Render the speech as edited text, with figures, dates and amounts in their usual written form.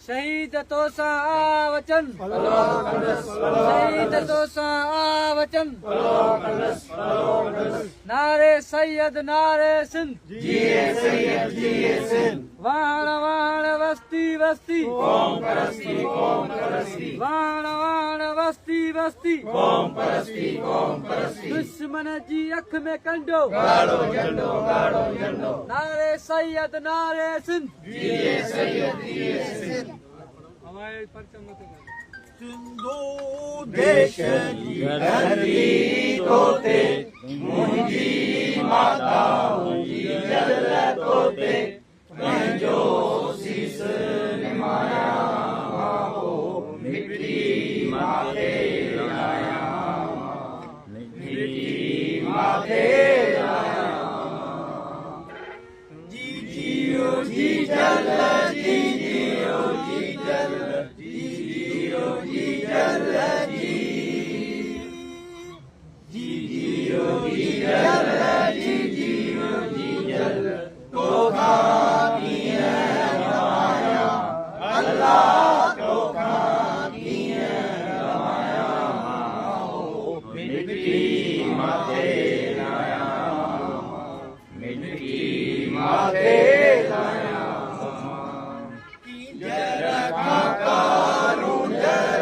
शहीद तोसां आवचन, शहीद तोसां आवचन। नारे सैयद नारे सिंध, जिए सैयद जिए सिंध। वाण वाण वस्ती वस्ती, कौम परस्ती कौम परस्ती। वाण वाण वस्ती वस्ती, कौम परस्ती कौम परस्ती। दुश्मन जी अख में कंडो, गाड़ो झंडो गाड़ो झंडो। नारे सैयद नारे सिंध, जिए सैयद जिए सिंध। हमारे परचम मत सिंधु देश जी धरती तोते, मुंहिंजी माता मुंहिंजी जल तोते। पंहिंजो सीस निमाया हो, मिट्टी माथे लाया, मिट्टी माथे लाया। जी जियो जी जल, जी जियो जी जल, जी जियो जी जल जी। जी जियो जी जल, जी जियो जी जल। तोखा कीअं निभाया अल्लाह